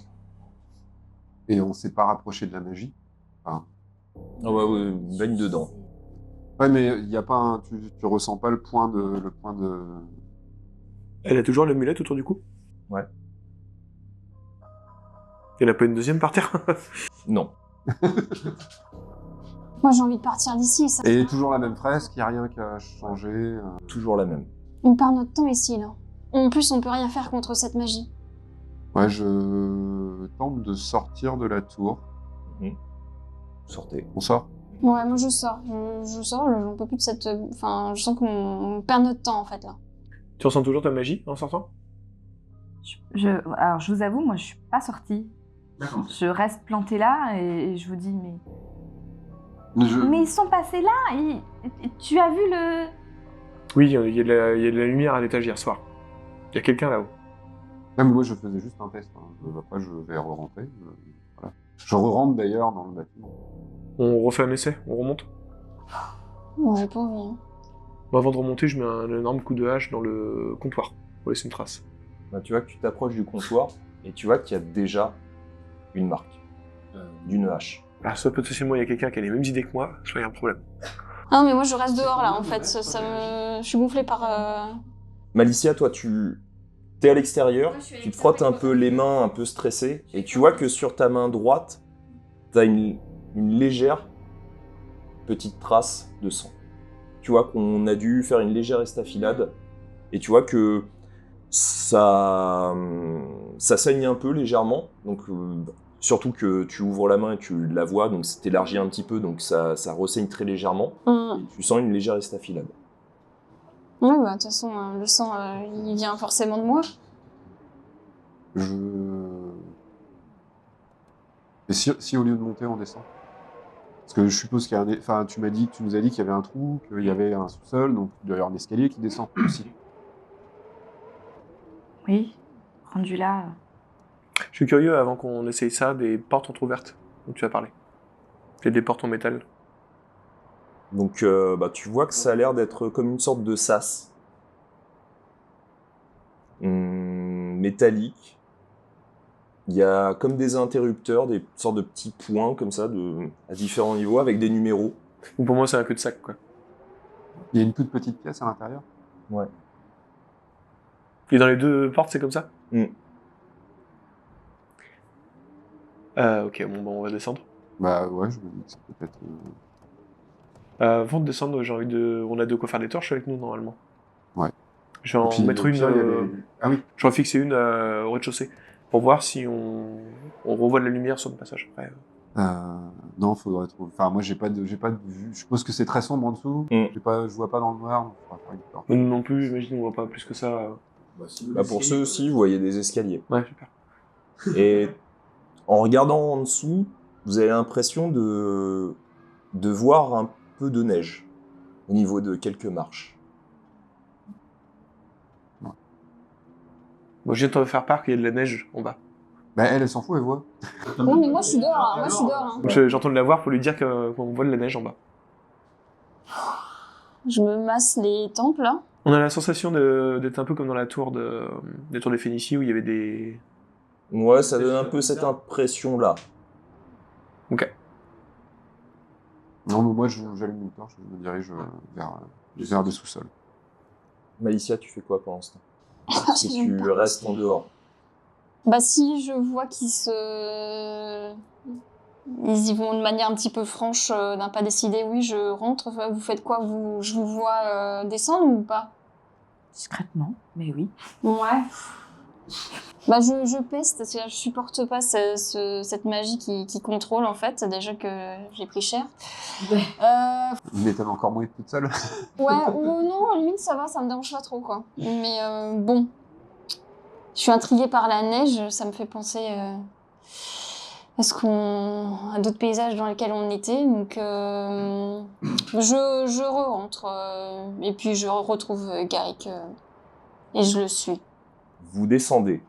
Speaker 5: Et on s'est pas rapproché de la magie. Enfin,
Speaker 1: Ah ouais, baigne dedans.
Speaker 5: ouais, mais il y a pas tu ressens pas le point de
Speaker 2: Elle a toujours l'amulette autour du cou?
Speaker 1: Ouais.
Speaker 2: Il n'y en a pas une deuxième par terre?
Speaker 1: Non.
Speaker 3: Moi, j'ai envie de partir d'ici. Ça...
Speaker 5: Et toujours la même fresque, il n'y a rien qui a changé.
Speaker 1: Toujours la même.
Speaker 3: On perd notre temps ici, là. En plus, on peut rien faire contre cette magie.
Speaker 5: Ouais, je tente de sortir de la tour.
Speaker 1: Sortez.
Speaker 5: On sort?
Speaker 3: Ouais, moi, je sors. Je sors, j'en peux plus de cette... Enfin, je sens qu'on perd notre temps, en fait, là.
Speaker 2: Tu ressens toujours ta magie en sortant?
Speaker 4: Alors je vous avoue, moi je suis pas sortie.
Speaker 5: D'accord.
Speaker 4: Je reste plantée là et je vous dis mais
Speaker 5: Je...
Speaker 4: ils sont passés là. Tu as vu le...
Speaker 2: Oui, il y a de la lumière à l'étage hier soir. Il y a quelqu'un là-haut.
Speaker 5: Non, mais moi, je faisais juste un test. Hein. Après, je vais re-rentrer. Voilà. Je re-rentre d'ailleurs dans le bâtiment.
Speaker 2: On refait un essai, on remonte.
Speaker 3: Ouais, j'ai pas envie. Hein.
Speaker 2: Bon, avant de remonter, je mets un énorme coup de hache dans le comptoir pour laisser une trace.
Speaker 1: Bah, tu vois que tu t'approches du comptoir et tu vois qu'il y a déjà une marque d'une hache.
Speaker 2: Alors, soit potentiellement il y a quelqu'un qui a les mêmes idées que moi, soit il y a un problème.
Speaker 3: Ah, mais moi, je reste dehors, là, en fait. Je suis gonflée par...
Speaker 1: Malicia, toi, tu es à l'extérieur, tu te frottes un peu les mains, un peu stressé, et tu vois que sur ta main droite, t'as une légère petite trace de sang. Tu vois qu'on a dû faire une légère estafilade, et tu vois que ça saigne un peu légèrement, donc surtout que tu ouvres la main et tu la vois, donc c'est élargi un petit peu, donc ça ressaigne très légèrement, et tu sens une légère estafilade.
Speaker 3: Ouais, bah, de toute façon, le sang, il vient forcément de moi.
Speaker 5: Et si au lieu de monter, on descend? Parce que je suppose qu'il y a un... Enfin, tu nous as dit qu'il y avait un trou, qu'il y avait un sous-sol, donc il doit y avoir un escalier qui descend aussi.
Speaker 4: Oui, rendu là.
Speaker 2: Je suis curieux, avant qu'on essaye ça, des portes entrouvertes dont tu as parlé. C'est des portes en métal.
Speaker 1: Donc bah, tu vois que ça a l'air d'être comme une sorte de sas. Métallique. Il y a comme des interrupteurs, des sortes de petits points comme ça, à différents niveaux, avec des numéros.
Speaker 2: Ou pour moi, c'est un cul-de-sac, quoi.
Speaker 5: Il y a une toute petite pièce à l'intérieur?
Speaker 1: Ouais.
Speaker 2: Et dans les deux portes, c'est comme ça? Ok, bon, on va descendre.
Speaker 5: Bah ouais, je me dis que c'est peut-être...
Speaker 2: Avant de descendre, on a de quoi faire des torches avec nous, normalement.
Speaker 5: Ouais.
Speaker 2: Je vais en mettre
Speaker 5: au
Speaker 2: une...
Speaker 5: pire, il y a les... Ah oui.
Speaker 2: Je vais en fixer une au rez-de-chaussée, pour voir si on revoit de la lumière sur le passage. Après.
Speaker 5: Non, faudrait trouver... Enfin, moi, j'ai pas de vue. Je suppose que c'est très sombre en dessous. Je vois pas dans le noir, donc faudra faire une torche.
Speaker 2: Nous non plus, imagine, on voit pas plus que ça.
Speaker 1: Bah, pour ceux aussi, vous voyez des escaliers.
Speaker 2: Ouais, super.
Speaker 1: Et en regardant en dessous, vous avez l'impression de voir un peu de neige au niveau de quelques marches.
Speaker 2: Bon, je viens de te faire part qu'il y a de la neige en bas.
Speaker 5: Bah elle s'en fout, elle voit.
Speaker 3: Non, mais moi, je suis dehors. Moi, je suis dehors. Hein.
Speaker 2: Donc, j'entends de la voir pour lui dire qu'on voit de la neige en bas.
Speaker 3: Je me masse les tempes, là.
Speaker 2: On a la sensation d'être un peu comme dans la tour des tours des Phénicie où il y avait des...
Speaker 1: Ouais, ça donne un peu cette impression-là.
Speaker 2: Ok.
Speaker 5: Non, mais moi, j'allume une torche, je me dirige vers des sous-sols.
Speaker 1: Malicia, tu fais quoi pendant ce temps? Si tu restes en dehors.
Speaker 3: Bah si je vois ils y vont de manière un petit peu franche, d'un pas décidé, oui, je rentre. Enfin, vous faites quoi? Je vous vois descendre ou pas?
Speaker 4: Discrètement, mais oui.
Speaker 3: Ouais. Bah je peste, parce que je supporte pas cette magie qui contrôle en fait, déjà que j'ai pris cher.
Speaker 5: Il m'étonne encore moins toute seule.
Speaker 3: Ouais, ou non, limite ça va, ça me dérange pas trop quoi. Mais bon, je suis intriguée par la neige, ça me fait penser à d'autres paysages dans lesquels on était, donc je re-rentre et puis je retrouve Garrick et je le suis.
Speaker 1: Vous descendez.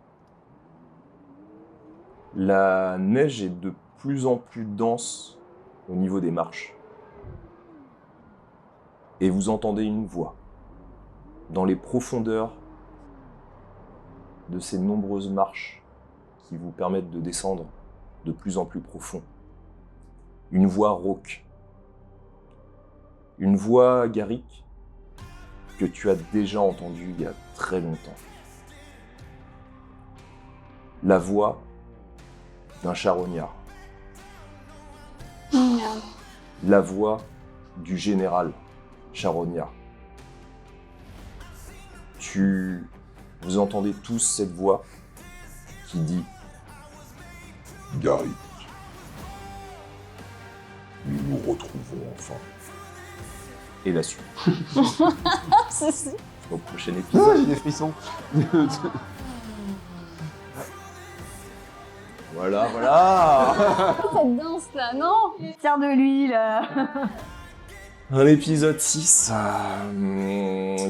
Speaker 1: La neige est de plus en plus dense au niveau des marches. Et vous entendez une voix dans les profondeurs de ces nombreuses marches qui vous permettent de descendre de plus en plus profond. Une voix rauque. Une voix, Garrick, que tu as déjà entendue il y a très longtemps. La voix d'un charognard.
Speaker 3: Merde.
Speaker 1: La voix du général charognard. Vous entendez tous cette voix qui dit « Garrick, nous nous retrouvons enfin. » Et la suite.
Speaker 3: C'est
Speaker 1: Au prochain
Speaker 5: Ah,
Speaker 1: épisode.
Speaker 5: j'ai des frissons.
Speaker 1: Voilà, voilà.
Speaker 3: cette danse là, non?
Speaker 4: Tiens de l'huile.
Speaker 1: Un épisode 6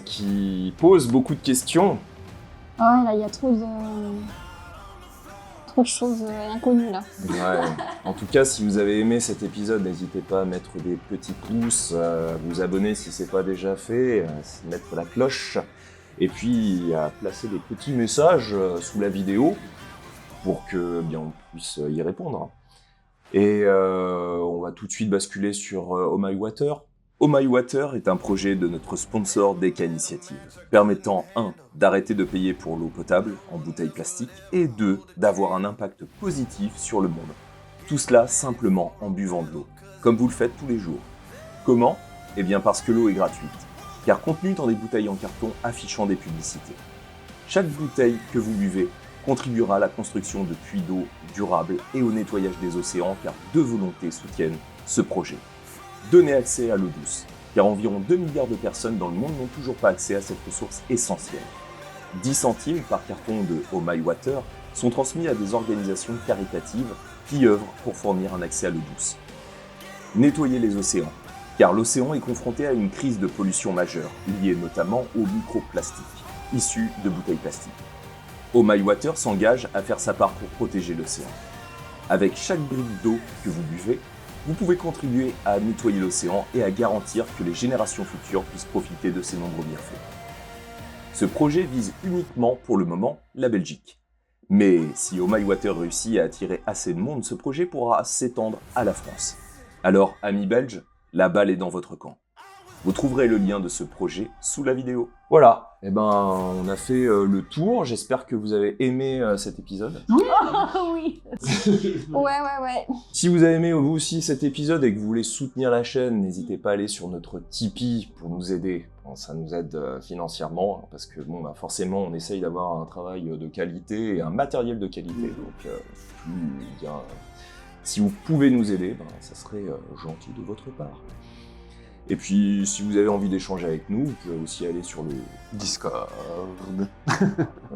Speaker 1: qui pose beaucoup de questions.
Speaker 3: Ah ouais, là, il y a trop de choses inconnues, là.
Speaker 1: Ouais. En tout cas, si vous avez aimé cet épisode, n'hésitez pas à mettre des petits pouces, à vous abonner si c'est pas déjà fait, à mettre la cloche, et puis à placer des petits messages sous la vidéo pour que bien on puisse y répondre. Et on va tout de suite basculer sur Oh My Water. Oh My Water est un projet de notre sponsor Deka Initiative, permettant 1. D'arrêter de payer pour l'eau potable en bouteilles plastiques, et 2. D'avoir un impact positif sur le monde. Tout cela simplement en buvant de l'eau, comme vous le faites tous les jours. Comment? Eh bien parce que l'eau est gratuite, car contenue dans des bouteilles en carton affichant des publicités. Chaque bouteille que vous buvez contribuera à la construction de puits d'eau durables et au nettoyage des océans, car 2 volontés soutiennent ce projet. Donner accès à l'eau douce, car environ 2 milliards de personnes dans le monde n'ont toujours pas accès à cette ressource essentielle. 10 centimes par carton de Oh My Water sont transmis à des organisations caritatives qui œuvrent pour fournir un accès à l'eau douce. Nettoyer les océans, car l'océan est confronté à une crise de pollution majeure, liée notamment aux microplastiques, issus de bouteilles plastiques. Oh My Water s'engage à faire sa part pour protéger l'océan. Avec chaque brique d'eau que vous buvez, vous pouvez contribuer à nettoyer l'océan et à garantir que les générations futures puissent profiter de ces nombreux bienfaits. Ce projet vise uniquement, pour le moment, la Belgique. Mais si Oh My Water réussit à attirer assez de monde, ce projet pourra s'étendre à la France. Alors, amis belges, la balle est dans votre camp. Vous trouverez le lien de ce projet sous la vidéo. Voilà, et on a fait le tour. J'espère que vous avez aimé cet épisode.
Speaker 4: Oui.
Speaker 3: Ouais.
Speaker 1: Si vous avez aimé vous aussi cet épisode et que vous voulez soutenir la chaîne, n'hésitez pas à aller sur notre Tipeee pour nous aider. Bon, ça nous aide financièrement, parce que forcément on essaye d'avoir un travail de qualité et un matériel de qualité. Donc si vous pouvez nous aider, ça serait gentil de votre part. Et puis, si vous avez envie d'échanger avec nous, vous pouvez aussi aller sur le
Speaker 5: Discord.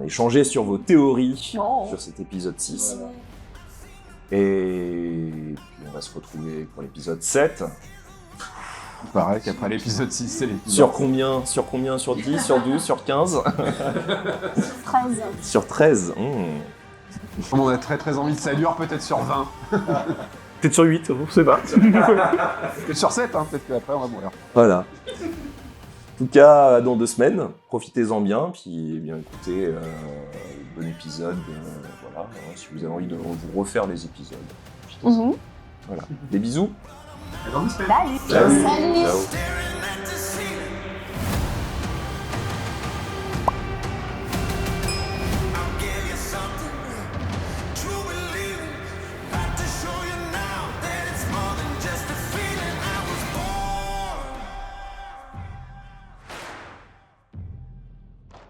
Speaker 1: échanger sur vos théories
Speaker 3: Oh.
Speaker 1: sur cet épisode 6. Et puis, on va se retrouver pour l'épisode 7.
Speaker 5: Il paraît qu'après l'épisode 6, c'est l'épisode.
Speaker 1: Sur combien? Sur 10? Sur 12? Sur 15?
Speaker 3: 13.
Speaker 1: Sur 13.
Speaker 5: On a très envie que ça dure, peut-être sur 20.
Speaker 2: Peut-être sur 8, on sait pas.
Speaker 5: Peut-être sur 7, peut-être qu'après on va mourir.
Speaker 1: Voilà. En tout cas, dans 2 semaines, profitez-en bien, puis bien écoutez, bon épisode, si vous avez envie de vous refaire les épisodes.
Speaker 3: Mhm.
Speaker 1: Voilà. Des bisous.
Speaker 5: À dans 2 semaines.
Speaker 4: Salut.
Speaker 5: Ciao.
Speaker 3: Salut.
Speaker 5: Ciao.